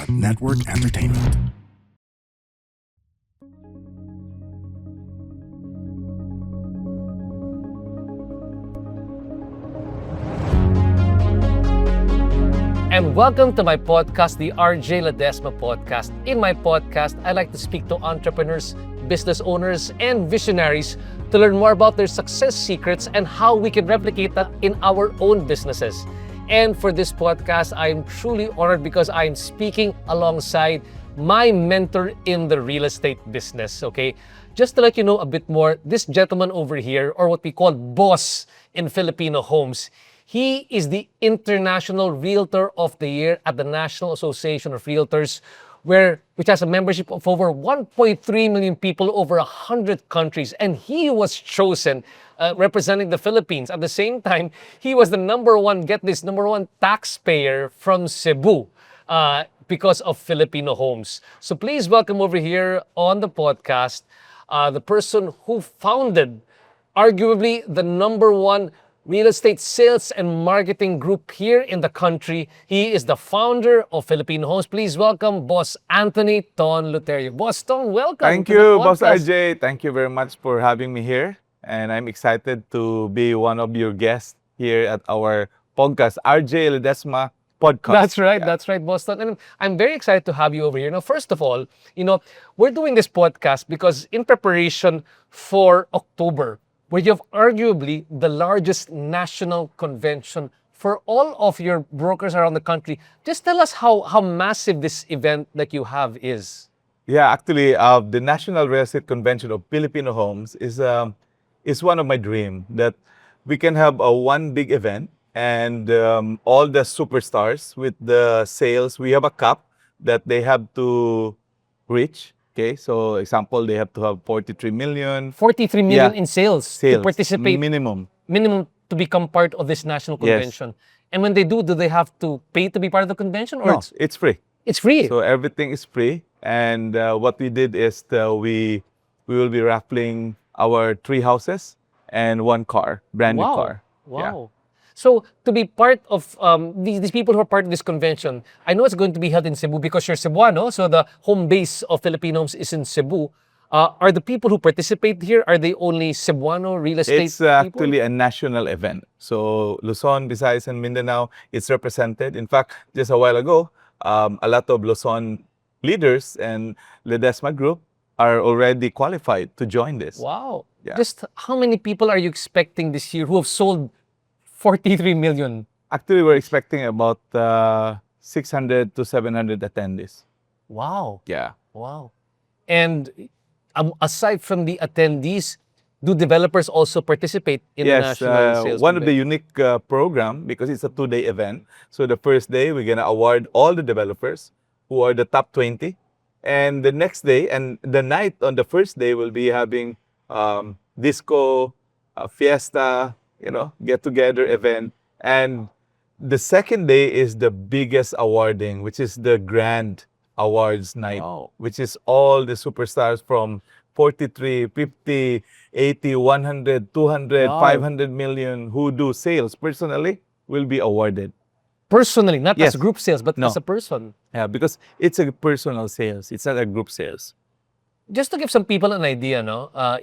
Network Entertainment. And welcome to my podcast, the RJ Ledesma Podcast. In my podcast, I like to speak to entrepreneurs, business owners, and visionaries to learn more about their success secrets and how we can replicate that in our own businesses. And for this podcast, I am truly honored because I am speaking alongside my mentor in the real estate business, okay? Just to let you know a bit more, this gentleman over here, or what we call boss in Filipino Homes, he is the International Realtor of the Year at the National Association of Realtors, which has a membership of over 1.3 million people over 100 countries. And he was chosen representing the Philippines. At the same time, he was the number one taxpayer from Cebu because of Filipino Homes. So please welcome over here on the podcast the person who founded arguably the number one real estate sales and marketing group here in the country. He is the founder of Filipino Homes. Please welcome Boss Anthony Ton Leuterio. Boss Ton, welcome. Thank you, Boss RJ. Thank you very much for having me here. And I'm excited to be one of your guests here at our podcast, RJ Ledesma Podcast. That's right, Boss Ton. And I'm very excited to have you over here. Now, first of all, we're doing this podcast because in preparation for October, where you have arguably the largest national convention for all of your brokers around the country. Just tell us how massive this event that you have is. Yeah, actually, the National Real Estate Convention of Filipino Homes is one of my dreams, that we can have one big event and all the superstars with the sales. We have a cap that they have to reach. Okay, so example, they have to have 43 million. 43 million in sales to participate. Minimum to become part of this national convention. Yes. And when they do they have to pay to be part of the convention? Or no, it's free. It's free. So everything is free. And what we did is we will be raffling our 3 houses and 1 car, brand new car. Wow. Yeah. So to be part of these people who are part of this convention, I know it's going to be held in Cebu because you're Cebuano, so the home base of Filipinos is in Cebu. Are the people who participate here, are they only Cebuano real estate It's actually a national event. So Luzon, Visayas, and Mindanao, it's represented. In fact, just a while ago, a lot of Luzon leaders and Ledesma Group are already qualified to join this. Wow. Yeah. Just how many people are you expecting this year who have sold 43 million? Actually, we're expecting about 600 to 700 attendees. Wow. Yeah. Wow. And aside from the attendees, do developers also participate in the national sales? One of the unique program, because it's a 2-day event. So the first day, we're gonna award all the developers who are the top 20. And the next day, and the night on the first day, we'll be having disco, fiesta, get-together event. And the second day is the biggest awarding, which is the Grand Awards night, which is all the superstars from 43, 50, 80, 100, 200, 500 million who do sales personally will be awarded. Personally, not as group sales, but as a person. Yeah, because it's a personal sales. It's not a group sales. Just to give some people an idea,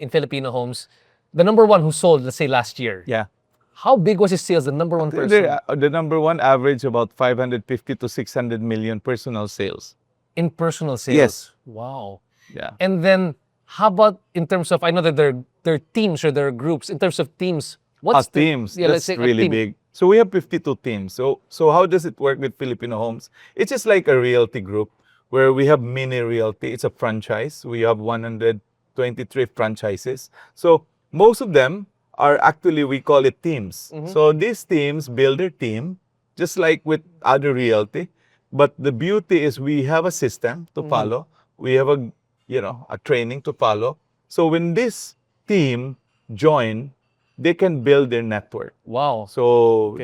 in Filipino Homes, the number one who sold, let's say last year. Yeah. How big was his sales, the number one person? The number one average about 550 to 600 million personal sales. In personal sales? Yes. Wow. Yeah. And then, how about in terms of, I know that there are teams or there are groups. In terms of teams, what's teams? Yeah, that's let's say really big. So we have 52 teams. So how does it work with Filipino Homes? It's just like a realty group where we have mini realty. It's a franchise. We have 123 franchises. So most of them are actually, we call it teams. Mm-hmm. So these teams build their team, just like with other realty. But the beauty is we have a system to follow. We have a training to follow. So when this team join, they can build their network. Wow. So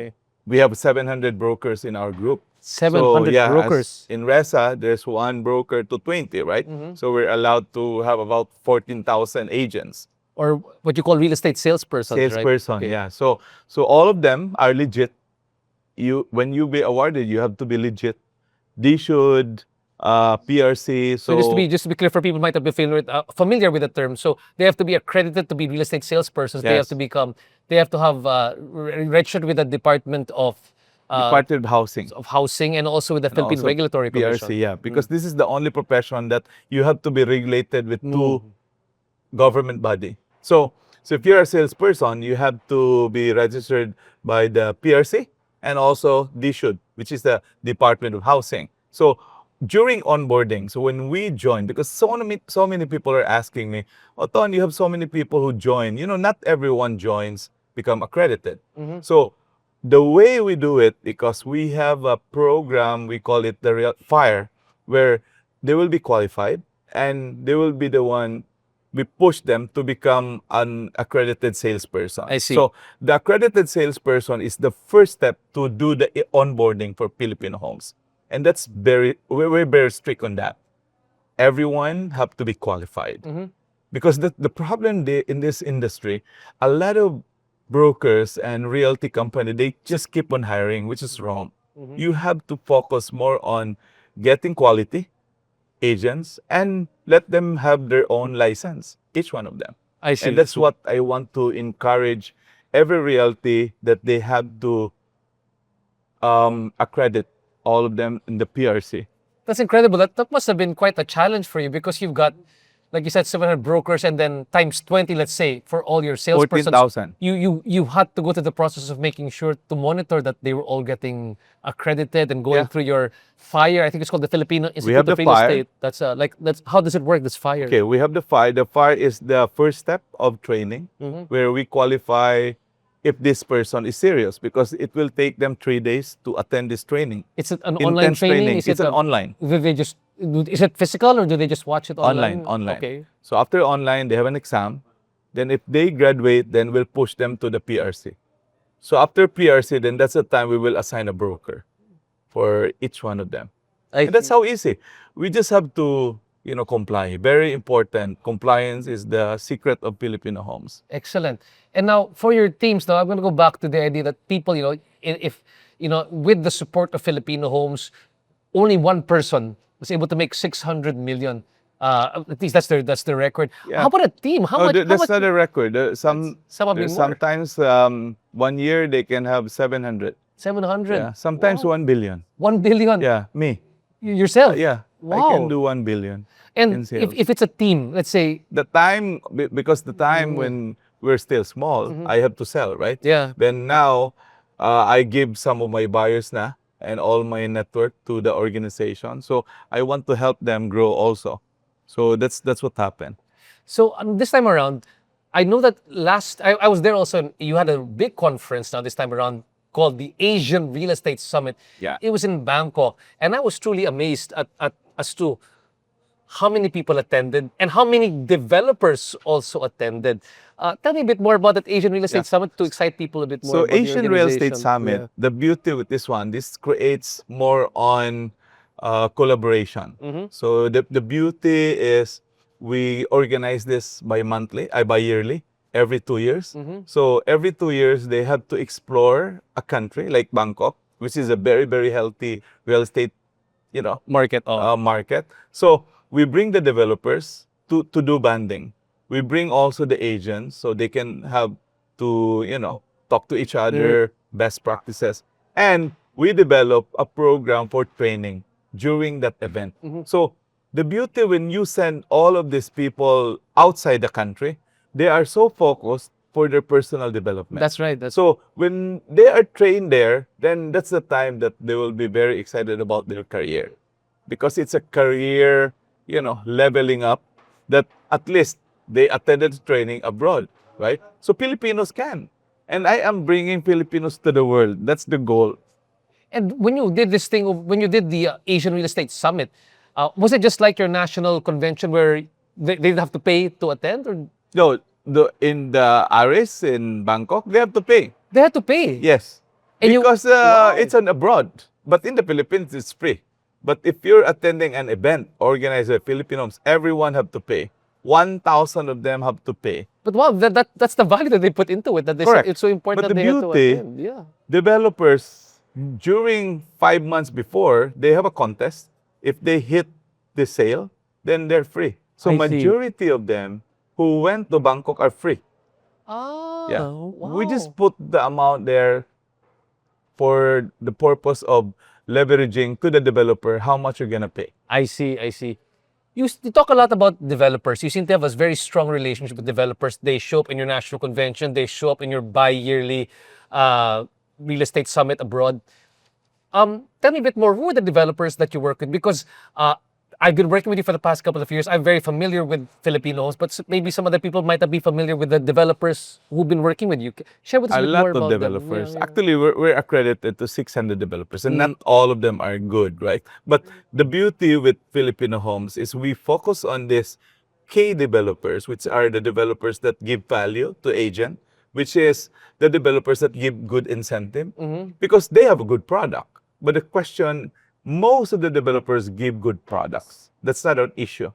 we have 700 brokers in our group. 700 brokers. In RESA, there's 1 broker to 20, right? Mm-hmm. So we're allowed to have about 14,000 agents. Or what you call real estate salesperson, Salesperson, right? yeah. So all of them are legit. When you be awarded, you have to be legit. They should PRC. So just to be clear for people who might not be familiar with the term, so they have to be accredited to be real estate salespersons. They have to Yes. become, they have to have registered with the Department Department of Housing. of Housing and also with the And Philippine also Regulatory Commission. PRC, yeah, because this is the only profession that you have to be regulated with two government body. So if you're a salesperson, you have to be registered by the PRC and also DSHUD, which is the Department of Housing. So during onboarding, so when we join, because so many people are asking me, oh, Ton, you have so many people who join. You know, not everyone joins, become accredited. So the way we do it, because we have a program, we call it the Real Fire, where they will be qualified and they will be the one, we push them to become an accredited salesperson. I see. So the accredited salesperson is the first step to do the onboarding for Filipino Homes. And that's we're very strict on that. Everyone have to be qualified. Because the problem in this industry, a lot of brokers and realty company, they just keep on hiring, which is wrong. You have to focus more on getting quality agents and let them have their own license, each one of them. I see. And that's what I want to encourage every realty, that they have to accredit all of them in the PRC. That's incredible. That must have been quite a challenge for you because you've got, like you said, 700 brokers and then times 20, let's say, for all your salespersons. 14,000. You had to go through the process of making sure to monitor that they were all getting accredited and going through your FIRE. I think it's called the Filipino Institute have of the Real FIRE. Estate. That's how does it work? This FIRE. Okay, we have the FIRE. The FIRE is the first step of training, where we qualify if this person is serious, because it will take them 3 days to attend this training. It's an online Intense training. It's an online. Do they just? Is it physical or do they just watch it online? Online. Okay. So after online, they have an exam. Then if they graduate, then we'll push them to the PRC. So after PRC, then that's the time we will assign a broker for each one of them. And that's how easy. We just have to, comply. Very important. Compliance is the secret of Filipino Homes. Excellent. And now for your teams, now I'm going to go back to the idea that people, if with the support of Filipino Homes, only one person was able to make 600 million. At least that's the record. Yeah. How about a team? How much? That's not a record. Some have been more. Sometimes 1 year they can have 700. 700. Yeah. Sometimes 1 billion. 1 billion. Yeah, me. Yourself. Yeah. Wow. I can do 1 billion. And in sales. if it's a team, let's say. The time, because the time when we're still small, I have to sell, right? Yeah. Then now, I give some of my buyers na and all my network to the organization. So I want to help them grow also. So that's what happened. So this time around, I know that I was there also. You had a big conference now this time around called the Asian Real Estate Summit. Yeah. It was in Bangkok, and I was truly amazed as to how many people attended and how many developers also attended. Tell me a bit more about that Asian Real Estate Summit to excite people a bit more. So about the Asian Real Estate organization. Summit, the beauty with this one, this creates more on collaboration. So the beauty is we organize this bi-yearly, every 2 years. So every 2 years, they have to explore a country like Bangkok, which is a very, very healthy real estate, Market. market. So we bring the developers to do banding. We bring also the agents so they can have to, talk to each other, best practices. And we develop a program for training during that event. So the beauty when you send all of these people outside the country, they are so focused for their personal development. That's right. So when they are trained there, then that's the time that they will be very excited about their career. Because it's a career, leveling up, that at least they attended training abroad, right? So Filipinos can. And I am bringing Filipinos to the world. That's the goal. And when you did this thing, when you did the Asian Real Estate Summit, was it just like your national convention where they'd have to pay to attend? Or? No, in the Aris in Bangkok, they have to pay. They had to pay? Yes. And because wow. it's an abroad. But in the Philippines, it's free. But if you're attending an event organized by Filipinos, everyone have to pay. 1,000 of them have to pay. But wow, that's the value that they put into it. That they said it's so important But that the they have to beauty, attend. Yeah. developers, during 5 months before, they have a contest if they hit the sale, then they're free. So I see. majority of them who went to Bangkok are free. Oh, Yeah. We just wow. put the amount there for the purpose of leveraging to the developer how much you're gonna pay. I see, I see. You talk a lot about developers. You seem to have a very strong relationship with developers. They show up in your national convention. They show up in your bi-yearly uh, real estate summit abroad. Tell me a bit more. Who are the developers that you work with? Because I've been working with you for the past couple of years. I'm very familiar with Filipinos, but maybe some other people might not be familiar with the developers who've been working with you. Share with us A a bit lot more of about them. developers. Actually, we're accredited to 600 developers, and not all of them are good, right? But the beauty with Filipino Homes is we focus on this K developers, which are the developers that give value to agent, which is the developers that give good incentive because they have a good product. But the question, most of the developers give good products. That's not an issue.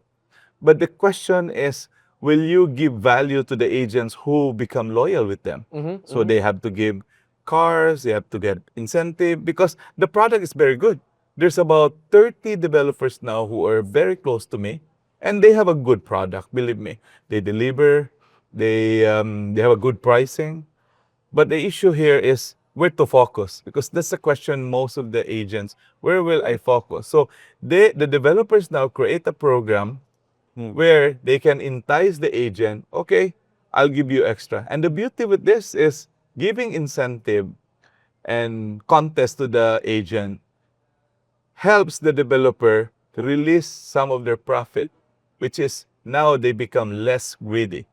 But the question is, will you give value to the agents who become loyal with them? So they have to give cars, they have to get incentive because the product is very good. There's about 30 developers now who are very close to me, and they have a good product, believe me. They deliver, they have a good pricing. But the issue here is where to focus because that's the question most of the agents, where will I focus? So the developers now create a program where they can entice the agent, okay, I'll give you extra. And the beauty with this is giving incentive and contest to the agent helps the developer to release some of their profit, which is now they become less greedy.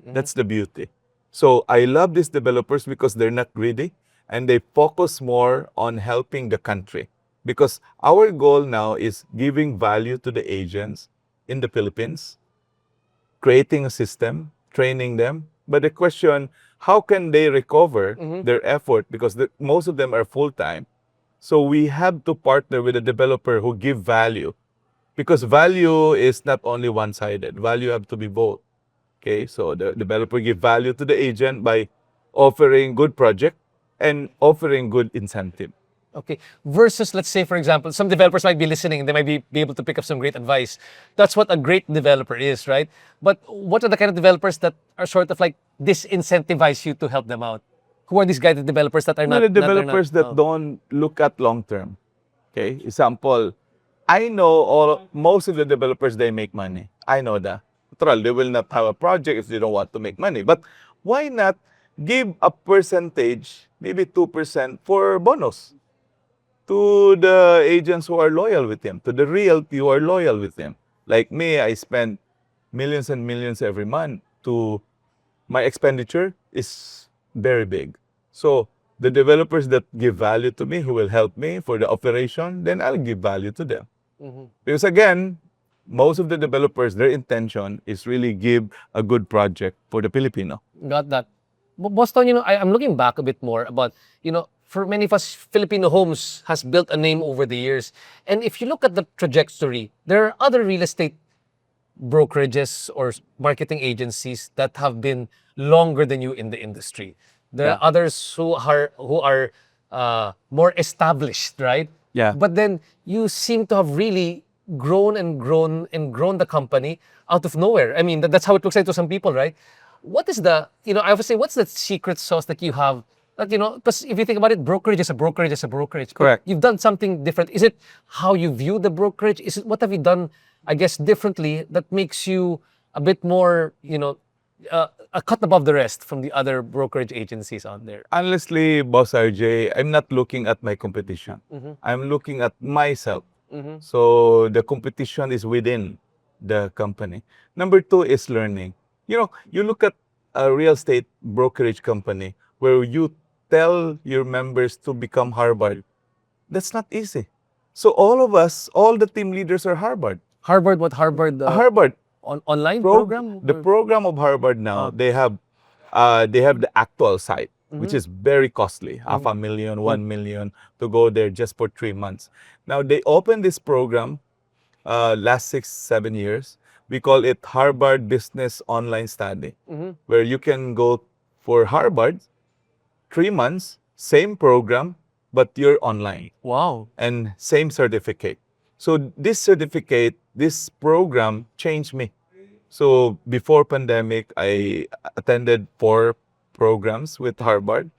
That's the beauty. So I love these developers because they're not greedy and they focus more on helping the country. Because our goal now is giving value to the agents in the Philippines, creating a system, training them. But the question, how can they recover their effort? Because most of them are full-time. So we have to partner with a developer who give value. Because value is not only one-sided. Value have to be both. Okay, so the developer give value to the agent by offering good project and offering good incentive. Okay. Versus, let's say, for example, some developers might be listening and they might be able to pick up some great advice. That's what a great developer is, right? But what are the kind of developers that are sort of like disincentivize you to help them out? Who are these guided developers that are No, not? the That are not developers that don't look at long term. Okay, example, I know most of the developers, they make money. I know that. Natural, they will not have a project if they don't want to make money. But why not give a percentage, maybe 2% for bonus to the agents who are loyal with them, to the realty who are loyal with them. Like me, I spend millions and millions every month to my expenditure is very big. So the developers that give value to me, who will help me for the operation, then I'll give value to them. Because again, most of the developers, their intention is really give a good project for the Filipino. Got that. Boston, I'm looking back a bit more about, for many of us, Filipino Homes has built a name over the years. And if you look at the trajectory, there are other real estate brokerages or marketing agencies that have been longer than you in the industry. There are others who are more established, right? Yeah. But then you seem to have really grown and grown and grown the company out of nowhere. I mean, that's how it looks like to some people, right? What is I would say, what's the secret sauce that you have? That, because if you think about it, brokerage is a brokerage is a brokerage. But Correct. you've done something different. Is it how you view the brokerage? Is it what have you done, I guess, differently that makes you a bit more, a cut above the rest from the other brokerage agencies out there? Honestly, Boss RJ, I'm not looking at my competition. I'm looking at myself. So the competition is within the company. Number two is learning. You look at a real estate brokerage company where you tell your members to become Harvard. That's not easy. So all of us, all the team leaders are Harvard. Harvard, what Harvard? Harvard. Online program? The program of Harvard now, they have the actual site, which is very costly, $500,000, 1 million to go there just for 3 months. Now they opened this program last 6-7 years. We call it Harvard Business Online Study, where you can go for Harvard 3 months, same program, but you're online Wow. and same certificate. So this certificate, this program changed me. So before pandemic, I attended 4 programs with Harvard,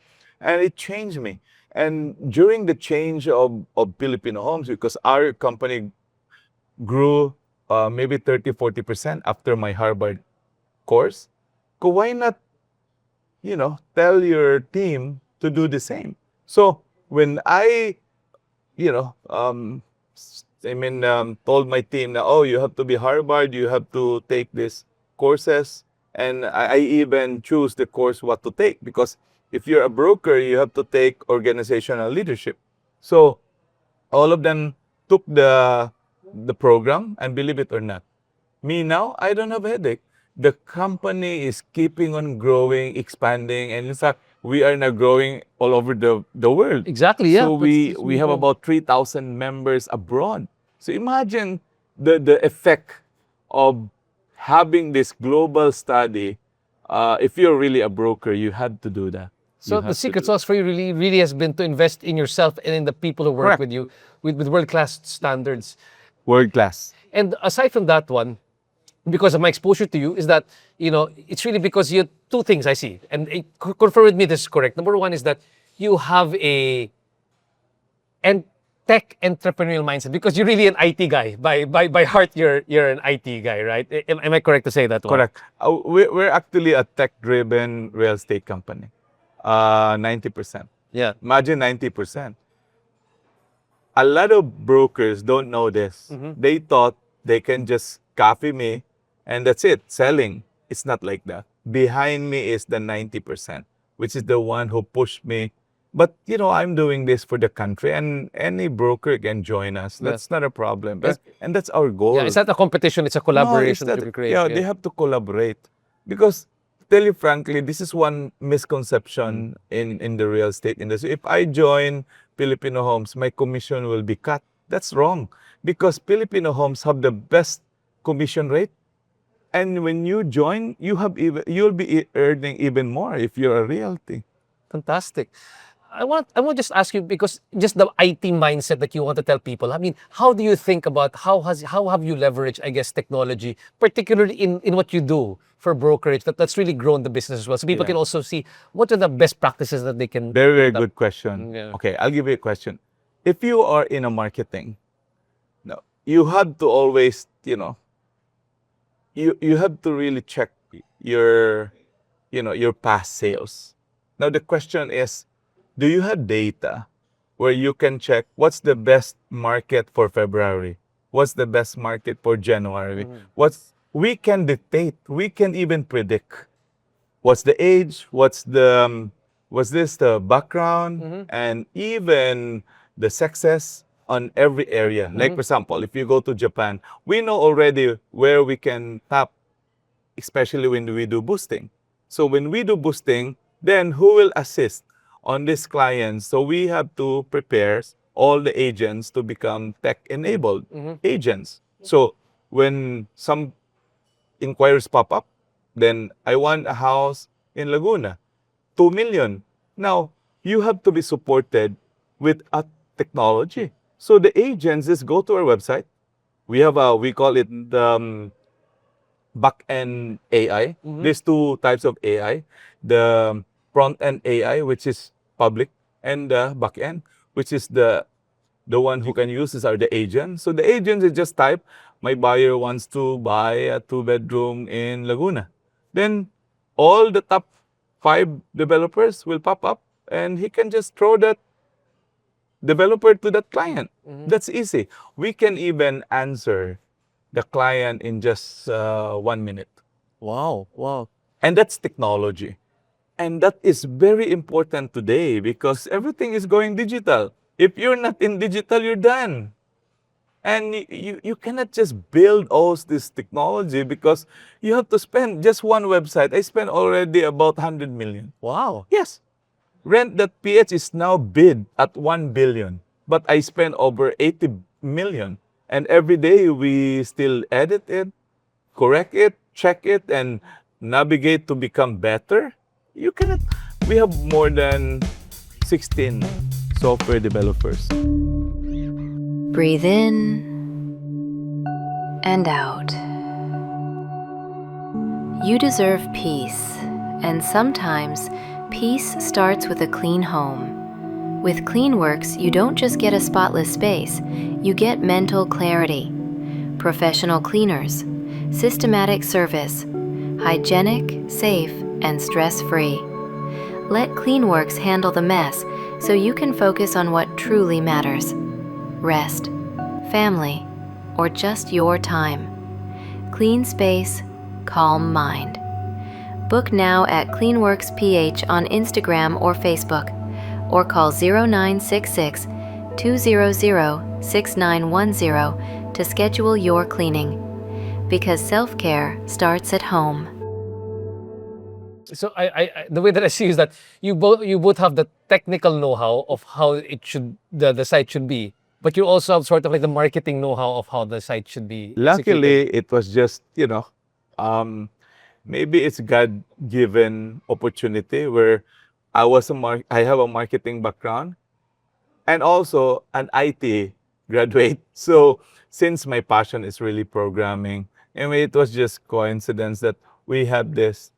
and it changed me. And during the change of Filipino Homes, because our company grew maybe 30-40% after my Harvard course, why not, tell your team to do the same? So when I, you know, told my team that, oh, you have to be Harvard, you have to take these courses. And I even choose the course what to take, because if you're a broker, you have to take organizational leadership. So all of them took the program, and believe it or not, me now, I don't have a headache. The company is keeping on growing, expanding, and in fact, we are now growing all over the world. Exactly, yeah. So we have about 3,000 members abroad. So imagine the effect of having this global study. If you're really a broker, you had to do that. So the secret sauce for you really has been to invest in yourself and in the people who work Correct. with you with world-class standards. World class. And aside from that one, because of my exposure to you, is that, it's really because you, two things I see. And confirm with me this is correct. Number one is that you have and tech entrepreneurial mindset, because you're really an IT guy. By heart, you're an IT guy, right? Am I correct to say that one? Correct. We're actually a tech-driven real estate company. 90%. Yeah. Imagine 90%. A lot of brokers don't know this. They thought they can just copy me and that's it, selling. It's not like that. Behind me is the 90%, which is the one who pushed me. But, I'm doing this for the country, and any broker can join us. That's not a problem. And that's our goal. Yeah, it's not a competition, it's a collaboration that we create. Yeah, they have to collaborate. Because, to tell you frankly, this is one misconception in the real estate industry. If I join Filipino Homes, my commission will be cut. That's wrong. Because Filipino Homes have the best commission rate. And when you join, you'll be earning even more if you're a realty. Fantastic. I want to just ask you, because just the IT mindset that you want to tell people. I mean, how do you think about how have you leveraged, I guess, technology, particularly in what you do for brokerage, that's really grown the business as well, so people can also see what are the best practices that they can. Very good question. Yeah. Okay, I'll give you a question. If you are in a marketing, no, you have to always, you have to really check your past sales. Now the question is, do you have data where you can check what's the best market for February? What's the best market for January? We can dictate, we can even predict what's the age, what's the background, and even the success on every area. Like for example, if you go to Japan, we know already where we can tap, especially when we do boosting. So when we do boosting, then who will assist on this client? So we have to prepare all the agents to become tech-enabled agents. So when some inquiries pop up, then I want a house in Laguna, 2 million. Now, you have to be supported with a technology. So the agents just go to our website. We have we call it the back-end AI. There's 2 types of AI. The front-end AI, which is public, and the back-end, which is the one who can use this are the agents. So the agents is just type, my buyer wants to buy a 2-bedroom in Laguna. Then all the top 5 developers will pop up, and he can just throw that developer to that client. That's easy. We can even answer the client in just 1 minute. Wow. And that's technology. And that is very important today because everything is going digital. If you're not in digital, you're done. And you cannot just build all this technology because you have to spend just one website. I spent already about 100 million. Wow. Yes. Rent.ph is now bid at 1 billion. But I spent over 80 million. And every day we still edit it, correct it, check it, and navigate to become better. You cannot. We have more than 16 software developers. Breathe in and out. You deserve peace, and sometimes peace starts with a clean home. With CleanWorks, you don't just get a spotless space, you get mental clarity, professional cleaners, systematic service, hygienic, safe, and stress-free. Let CleanWorks handle the mess so you can focus on what truly matters: rest, family, or just your time. Clean space, calm mind. Book now at CleanWorks PH on Instagram or Facebook, or call 0966 200 6910 to schedule your cleaning. Because self-care starts at home. So the way that I see is that you both have the technical know-how of how it should the site should be, but you also have sort of like the marketing know-how of how the site should be Luckily, executed. it was just, maybe it's God-given opportunity where I have a marketing background and also an IT graduate. So since my passion is really programming, and it was just coincidence that we have this,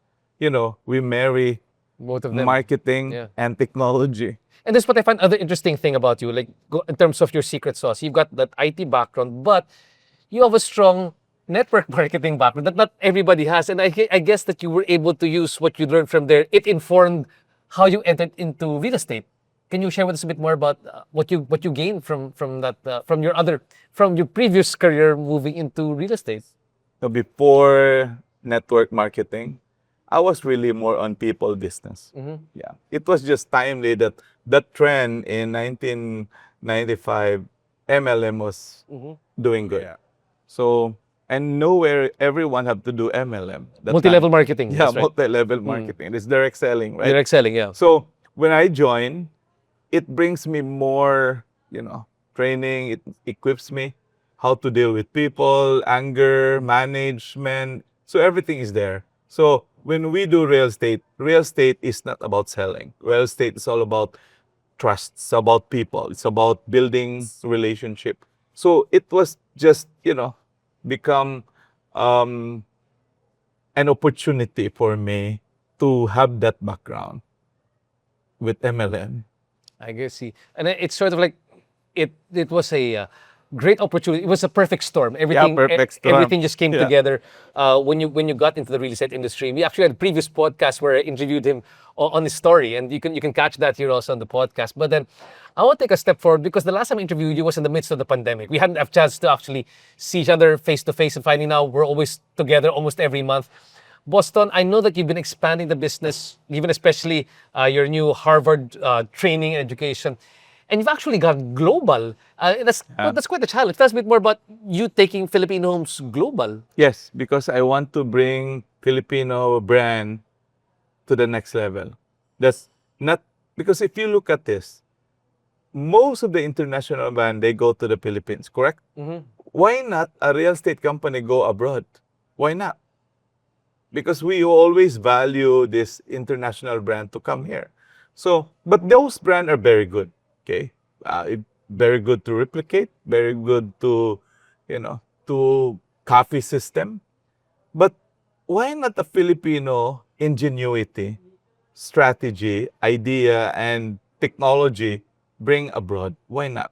we marry Both of them. marketing Yeah. and technology. And that's what I find other interesting thing about you, like in terms of your secret sauce. You've got that IT background, but you have a strong network marketing background that not everybody has. And I guess that you were able to use what you learned from there. It informed how you entered into real estate. Can you share with us a bit more about what you gained from that from your previous career moving into real estate? So before network marketing, I was really more on people business. Yeah. It was just timely that that trend in 1995, MLM was doing good. Yeah. So, and nowhere everyone have to do MLM. that Multi-level time. marketing. Yeah, That's right. multi-level marketing. It's direct selling, right? You're excelling, yeah. So when I join, it brings me more, training. It equips me how to deal with people, anger, management. So everything is there. So when we do real estate is not about selling. Real estate is all about trust. It's about people. It's about building relationship. So it was just, become an opportunity for me to have that background with MLM. I guess see, and it's sort of like it was a great opportunity. It was a perfect storm. Everything perfect storm. everything just came Yeah. together when you got into the real estate industry. We actually had a previous podcast where I interviewed him on his story, and you can catch that here also on the podcast. But then I want to take a step forward because the last time I interviewed you was in the midst of the pandemic. We hadn't had a chance to actually see each other face to face, and finally now we're always together almost every month. Boston, I know that you've been expanding the business, even especially your new Harvard training and education, and you've actually gone global. That's quite a challenge. Tell us a bit more about you taking Filipino Homes global. Yes, because I want to bring Filipino brand to the next level. That's not because if you look at this, most of the international brand they go to the Philippines, correct? Why not a real estate company go abroad? Why not? Because we always value this international brand to come here. So, but those brands are very good. Okay, very good to replicate, very good to, to copy system. But why not a Filipino ingenuity, strategy, idea, and technology bring abroad? Why not?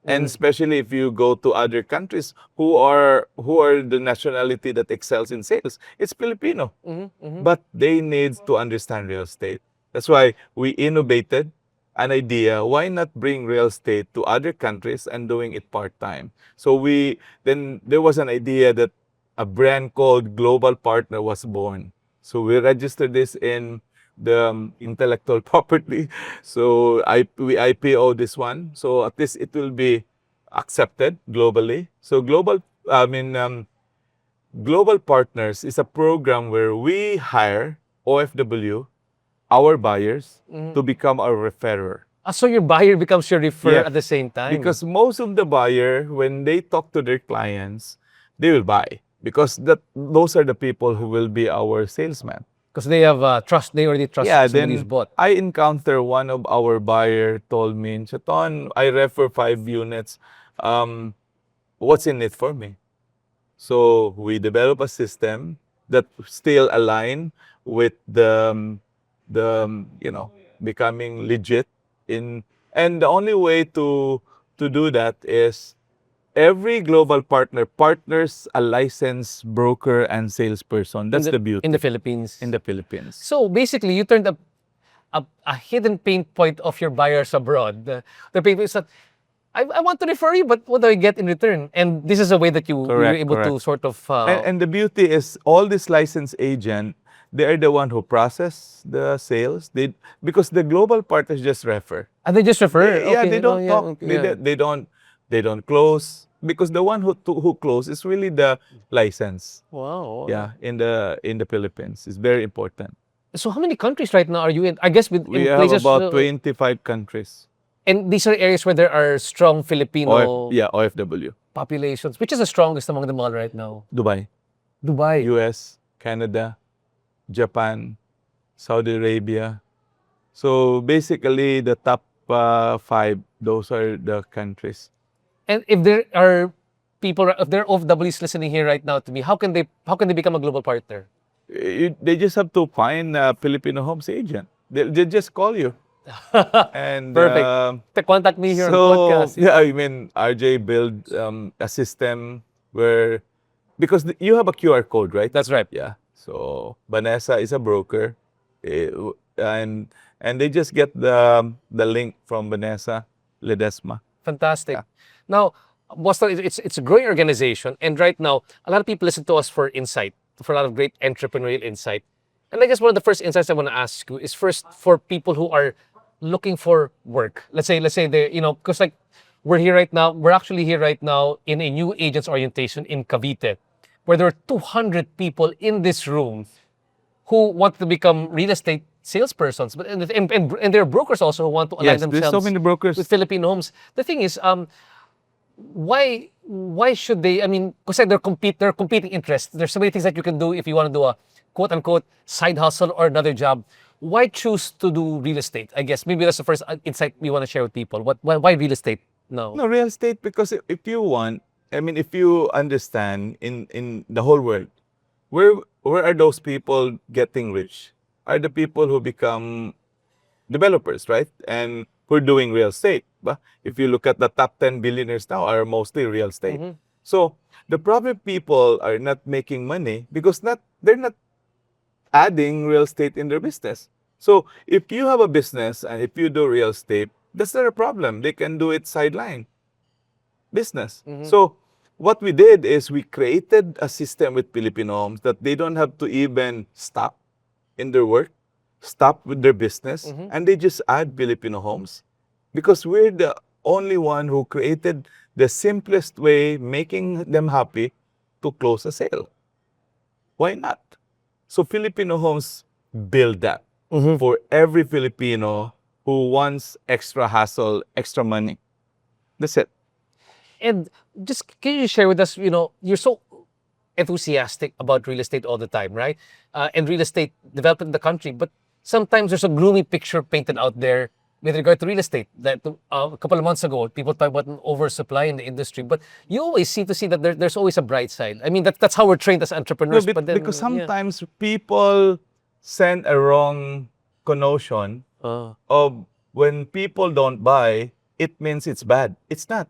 And especially if you go to other countries who are the nationality that excels in sales, it's Filipino. But they need to understand real estate. That's why we innovated an idea. Why not bring real estate to other countries and doing it part-time? So then there was an idea that a brand called Global Partner was born. So we registered this in the intellectual property. So we IPO this one. So at least it will be accepted globally. So Global Partners is a program where we hire OFW, our buyers, to become our referrer. So your buyer becomes your referrer Yeah. at the same time. Because most of the buyer, when they talk to their clients, they will buy. Because those are the people who will be our salesman. Because they have trust, they already trust somebody who's Then bought. I encounter one of our buyer told me, Chaton, I refer 5 units. What's in it for me? So we develop a system that still align with becoming legit in, and the only way to do that is every global partner partners a licensed broker and salesperson. That's the beauty in the Philippines. in the Philippines. So basically, you turned a hidden pain point of your buyers abroad. The pain point is that I want to refer you, but what do I get in return? And this is a way that you're able to Correct. sort of. And the beauty is all these licensed agent, they are the one who process the sales. Because the global partners just refer. And they just refer. Yeah, Okay, they don't talk. okay, yeah. They don't close, because the one who close is really the license. Wow. Yeah, in the Philippines, it's very important. So how many countries right now are you in? I guess We in have places. about 25 countries. And these are areas where there are strong Filipino OFW. populations. Which is the strongest among them all right now? Dubai, Dubai. US, Canada, Japan, Saudi Arabia. So basically, the top 5, those are the countries. And if there are people, if there are OFWs listening here right now to me, how can they become a global partner? They just have to find a Filipino Homes agent. They just call you. And Perfect. Contact me here on the so podcast. yeah, I mean, RJ build a system where, because you have a QR code, right? That's right. Yeah. So Vanessa is a broker, and they just get the link from Vanessa Ledesma. Fantastic. Yeah. Now, Boston, it's a growing organization, and right now, a lot of people listen to us for insight, for a lot of great entrepreneurial insight. And I guess one of the first insights I want to ask you is first for people who are looking for work. Let's say they, because like we're actually here right now in a new agents orientation in Cavite, where there are 200 people in this room who want to become real estate salespersons, but and there are brokers also who want to align Yes, there's themselves so many brokers. with Filipino Homes. The thing is, why should they? I mean, because they're competing interests. There's so many things that you can do if you want to do a quote unquote side hustle or another job. Why choose to do real estate? I guess maybe that's the first insight we want to share with people. Why real estate? No. No, real estate, because if you want, I mean, if you understand in the whole world, where are those people getting rich? Are the people who become developers, right? And who are doing real estate. But if you look at the top 10 billionaires now, are mostly real estate. Mhm. So the problem, people are not making money because they're not adding real estate in their business. So if you have a business and if you do real estate, that's not a problem. They can do it sideline business. So what we did is we created a system with Filipino Homes that they don't have to even stop in their work, stop with their business, and they just add Filipino Homes, because we're the only one who created the simplest way, making them happy to close a sale. Why not? So Filipino Homes build that for every Filipino who wants extra hassle, extra money. That's it. And just can you share with us, you're so enthusiastic about real estate all the time, right? And real estate development in the country, but sometimes there's a gloomy picture painted out there with regard to real estate. That a couple of months ago, people talked about an oversupply in the industry, but you always seem to see that there's always a bright side. I mean, that's how we're trained as entrepreneurs. No, but then, because sometimes people send a wrong connotation of when people don't buy, it means it's bad. It's not.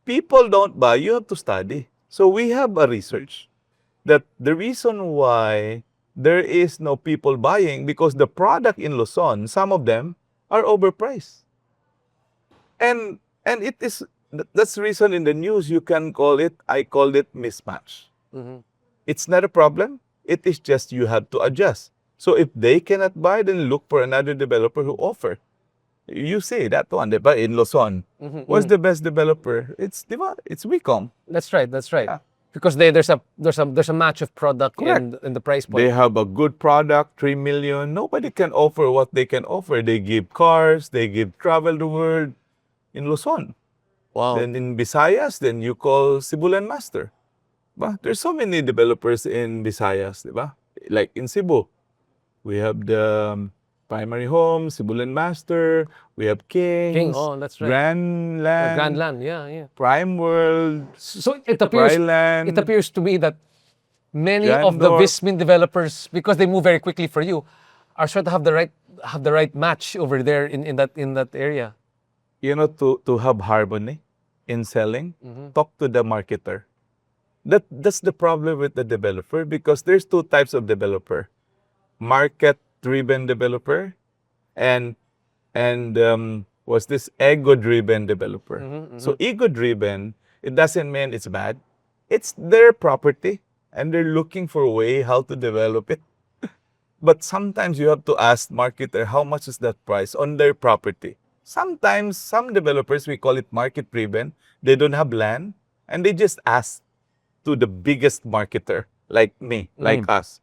People don't buy, you have to study. So we have a research that the reason why there is no people buying, because the product in Luzon, some of them are overpriced. And it is, that's the reason in the news I called it mismatch. It's not a problem. It is just you have to adjust. So if they cannot buy, then look for another developer who offer. You say that one, but in Luzon, what's the best developer? It's Wecom. That's right. Yeah. Because there's a match of product in the price point. They have a good product, 3 million. Nobody can offer what they can offer. They give cars, they give travel the world in Luzon. Wow. Then in Visayas, then you call Cebu Master. Ba? There's so many developers in Visayas, diba? Like in Cebu, we have the Primary Home, Cebu Master, we have King, Kings, oh, that's right. Grand Grand Land, Land, yeah. Prime World, So it appears Ryland, to me that many of the Grandor. Vismin developers, because they move very quickly for you, are sure to have the right match over there in that area. You know, to have harmony in selling, talk to the marketer. That's the problem with the developer, because there's two types of developer: market-driven developer and was this ego-driven developer. So ego-driven, it doesn't mean it's bad. It's their property, and they're looking for a way how to develop it. But sometimes you have to ask marketer how much is that price on their property. Sometimes some developers, we call it market-driven, they don't have land, and they just ask to the biggest marketer, like me, like us.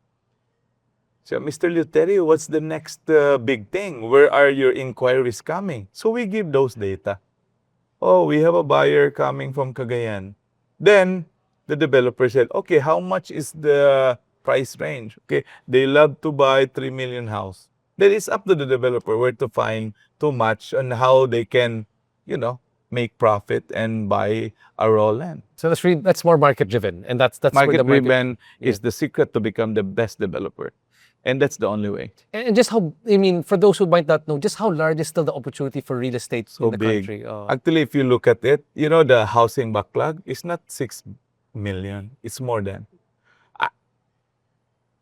So, Mr. Leuterio, what's the next big thing? Where are your inquiries coming? So we give those data. Oh, we have a buyer coming from Cagayan. Then the developer said, okay, how much is the price range? Okay, they love to buy 3 million house. Then it's up to the developer where to find too much and how they can, make profit and buy a raw land. So that's more market driven, and that's where the market. Market-driven is the secret to become the best developer. And that's the only way. And just how, for those who might not know, just how large is still the opportunity for real estate in the Big. country? Actually, if you look at it, the housing backlog is not 6 million. It's more than.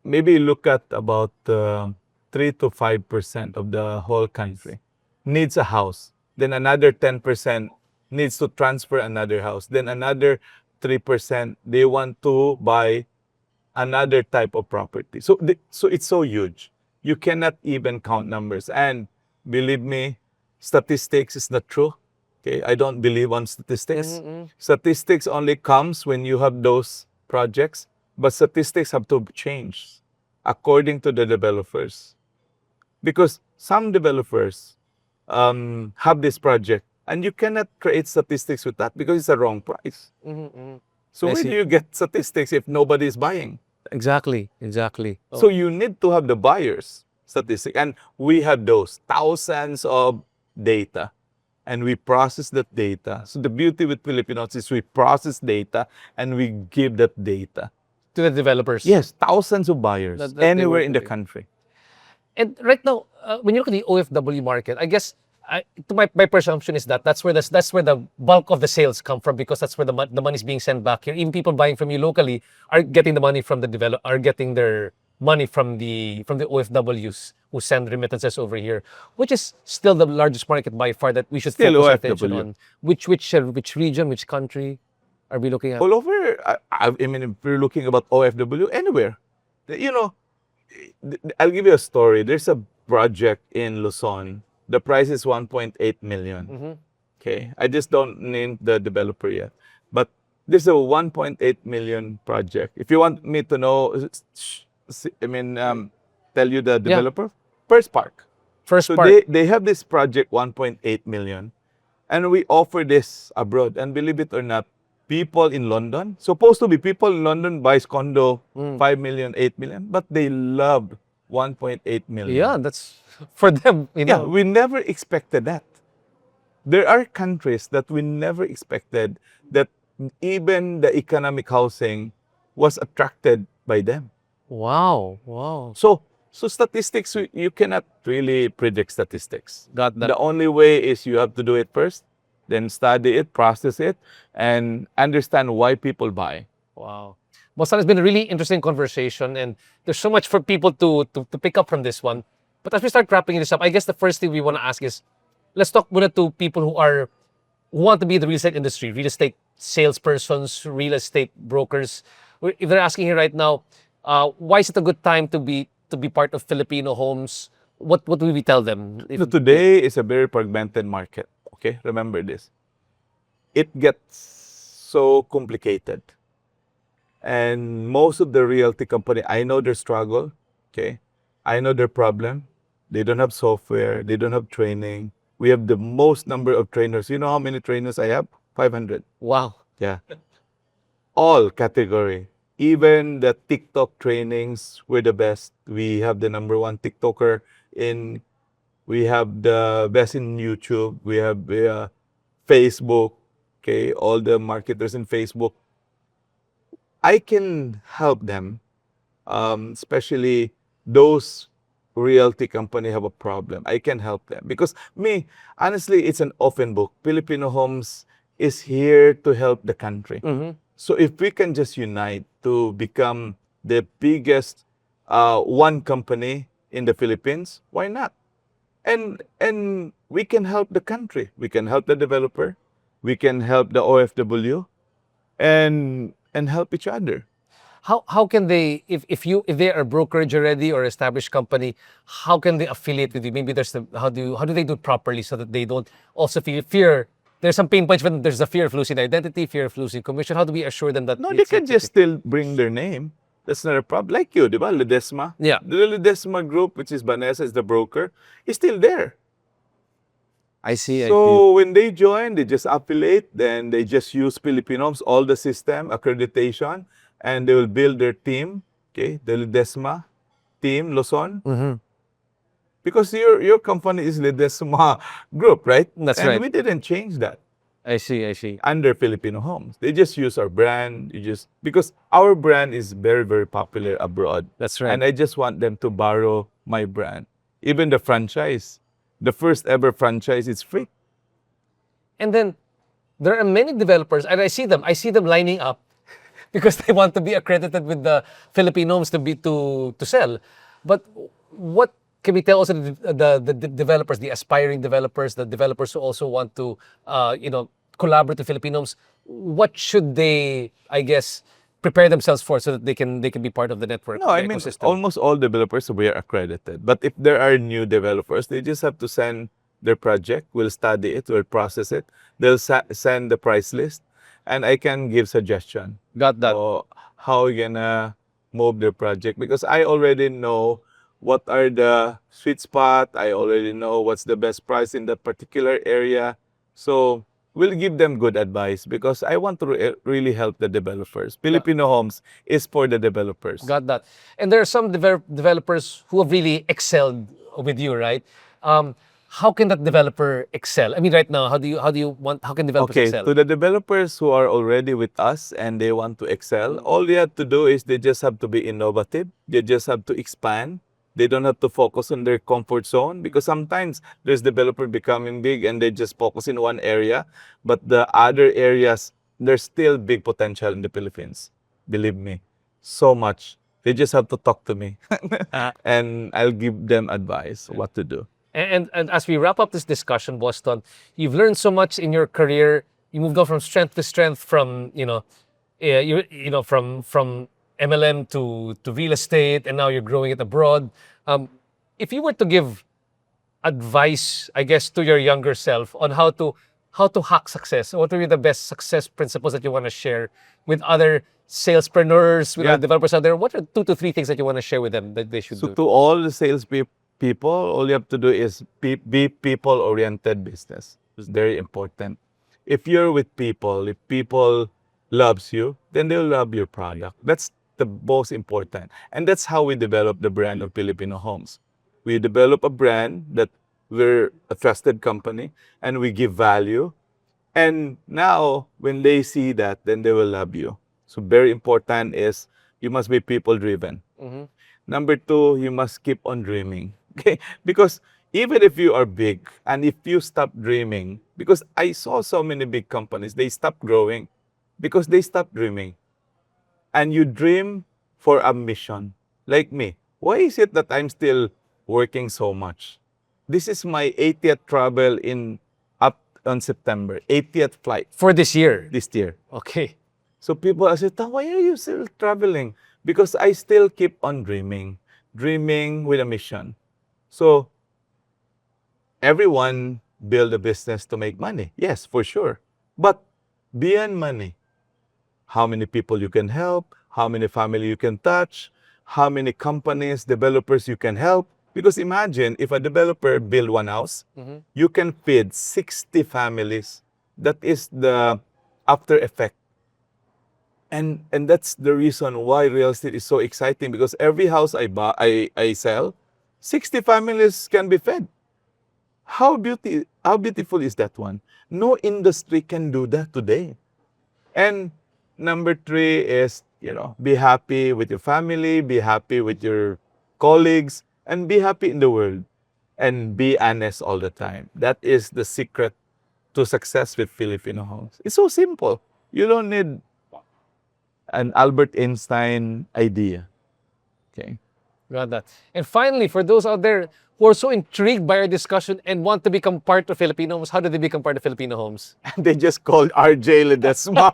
Maybe look at about 3 to 5% of the whole country needs a house. Then another 10% needs to transfer another house. Then another 3%, they want to buy another type of property. So it's so huge. You cannot even count numbers. And believe me, statistics is not true. Okay, I don't believe on statistics. Statistics only comes when you have those projects, but statistics have to change according to the developers. Because some developers have this project, and you cannot create statistics with that because it's a wrong price. So where do you get statistics if nobody is buying? Exactly. So you need to have the buyers statistic, and we have those thousands of data, and we process that data. So the beauty with Filipinos is we process data and we give that data To the developers. Yes, thousands of buyers That they anywhere work in the with. country. And right now, when you look at the OFW market, I guess my presumption is that's where the bulk of the sales come from, because that's where the money is being sent back here. Even people buying from you locally are getting the money from are getting their money from the OFWs who send remittances over here, which is still the largest market by far that we should Still focus our attention OFW. on. Which region, which country are we looking at? All over, I mean, if we're looking about OFW, anywhere. I'll give you a story. There's a project in Luzon. The price is 1.8 million. Okay, I just don't name the developer yet. But there's a 1.8 million project. If you want me to know, tell you the developer, First Park. First So part. they have this project 1.8 million, and we offer this abroad. And believe it or not, people in London, supposed to be people in London buys condo 5 million, 8 million, but they love 1.8 million. Yeah, that's for them. Yeah, we never expected that. There are countries that we never expected that even the economic housing was attracted by them. Wow. So statistics, you cannot really predict statistics. Got that. The only way is you have to do it first, then study it, process it, and understand why people buy. Wow. Bosan, it's been a really interesting conversation, and there's so much for people to pick up from this one. But as we start wrapping this up, I guess the first thing we want to ask is, let's talk muna to people who want to be in the real estate industry, real estate salespersons, real estate brokers. If they're asking here right now, why is it a good time to be part of Filipino Homes? What do we tell them? So today is a very fragmented market. Okay, remember this. It gets so complicated. And most of the realty company, I know their struggle. Okay, I know their problem. They don't have software. They don't have training. We have the most number of trainers. You know how many trainers I have? 500. Wow. Yeah. All category. Even the TikTok trainings, we're the best. We have the number one TikToker in We have the best in YouTube. We have Facebook. Okay, all the marketers in Facebook. I can help them, especially those realty company have a problem. I can help them because me, honestly, it's an open book. Filipino Homes is here to help the country. So if we can just unite to become the biggest one company in the Philippines, why not? And we can help the country. We can help the developer. We can help the OFW, and help each other. How can they, if they are a brokerage already or established company, how can they affiliate with you? Maybe there's the how do they do it properly so that they don't also feel fear? There's some pain points when there's a fear of losing identity, fear of losing commission. How do we assure them that No, they can just still bring their name. That's not a problem. Like you, di ba? Ledesma. Yeah. The Ledesma group, which is Vanessa, is the broker, is still there. I see. So when they join, they just affiliate, then they just use Filipinos, all the system, accreditation, and they will build their team, okay, the Ledesma team, Luzon. Because your company is Ledesma Group, right? That's and right. we didn't change that I see. under Filipino Homes. They just use our brand. Because our brand is very, very popular abroad. That's right. And I just want them to borrow my brand. Even the franchise. The first ever franchise is free. And then there are many developers, and I see them lining up because they want to be accredited with the Filipinos to sell. But what can we tell also the developers, the aspiring developers, the developers who also want to collaborate with Filipinos? What should they, I guess, prepare themselves for so that they can be part of the network? No, the I mean, ecosystem? almost all developers we are accredited. But if there are new developers, they just have to send their project. We'll study it. We'll process it. They'll send the price list, and I can give suggestion. Got that. Or how we're gonna move their project, because I already know what are the sweet spot. I already know what's the best price in that particular area. So we'll give them good advice because I want to really help the developers. Filipino Homes is for the developers. Got that. And there are some developers who have really excelled with you, right? How can that developer excel? I mean, right now, how can developers Okay, excel? to the developers who are already with us and they want to excel, all you have to do is they just have to be innovative. They just have to expand. They don't have to focus on their comfort zone, because sometimes there's developer becoming big and they just focus in one area, but the other areas, there's still big potential in the Philippines. Believe me, so much. They just have to talk to me and I'll give them advice what to do. And as we wrap up this discussion, Boston, you've learned so much in your career. You moved on from strength to strength, from from MLM to real estate, and now you're growing it abroad. If you were to give advice, I guess, to your younger self on how to hack success, what would be the best success principles that you want to share with other salespreneurs, with other developers out there? What are 2 to 3 things that you want to share with them that they should So do? to all the sales people, all you have to do is be people-oriented business. It's very important. If you're with people, if people loves you, then they'll love your product. That's the most important. And that's how we develop the brand of Filipino Homes. We develop a brand that we're a trusted company and we give value. And now when they see that, then they will love you. So very important is you must be people-driven. Number 2, you must keep on dreaming. Okay? Because even if you are big and if you stop dreaming, because I saw so many big companies, they stop growing because they stop dreaming. And you dream for a mission. Like me. Why is it that I'm still working so much? This is my 80th travel up on September. 80th flight For this year. this year. Okay. So people are saying, why are you still traveling? Because I still keep on dreaming with a mission. So everyone build a business to make money. Yes, for sure. But beyond money, how many people you can help, how many family you can touch, how many companies, developers you can help. Because imagine if a developer build one house, you can feed 60 families. That is the after effect. And that's the reason why real estate is so exciting, because every house I sell, 60 families can be fed. How beautiful is that one? No industry can do that today. And number three is, be happy with your family, be happy with your colleagues, and be happy in the world. And be honest all the time. That is the secret to success with Filipino homes. It's so simple. You don't need an Albert Einstein idea. Okay. Got that. And finally, for those out there who are so intrigued by our discussion and want to become part of Filipino Homes, how do they become part of Filipino Homes? They just called RJ Ledesma.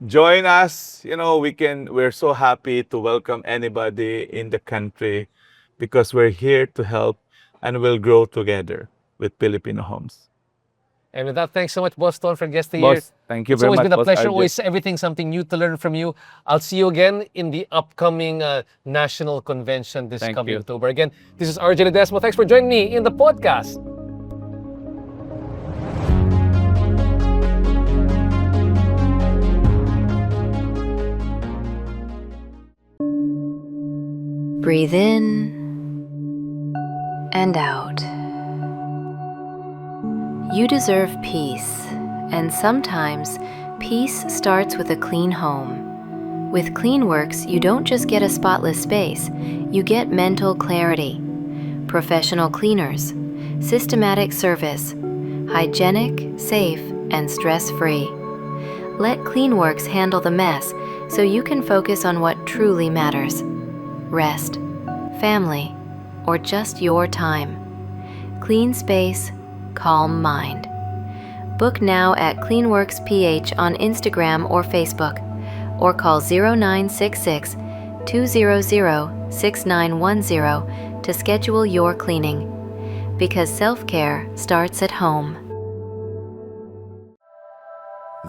Join us. We're so happy to welcome anybody in the country because we're here to help and we'll grow together with Filipino Homes. And with that, thanks so much, Boss Ton, for guesting here. Boss, thank you very much. It's always been a Boss pleasure. RJ. Always everything something new to learn from you. I'll see you again in the upcoming national convention this Thank coming you. October. Again, this is RJ Ledesma. Thanks for joining me in the podcast. Breathe in and out. You deserve peace, and sometimes peace starts with a clean home. With CleanWorks, you don't just get a spotless space, you get mental clarity, professional cleaners, systematic service, hygienic, safe, and stress-free. Let CleanWorks handle the mess so you can focus on what truly matters: rest, family, or just your time. Clean space, calm mind. Book now at CleanWorks PH on Instagram or Facebook, or call 0966 200 6910 to schedule your cleaning. Because self-care starts at home.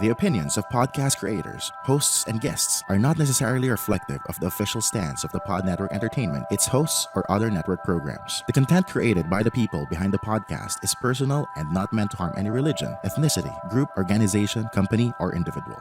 The opinions of podcast creators, hosts, and guests are not necessarily reflective of the official stance of the Pod Network Entertainment, its hosts, or other network programs. The content created by the people behind the podcast is personal and not meant to harm any religion, ethnicity, group, organization, company, or individual.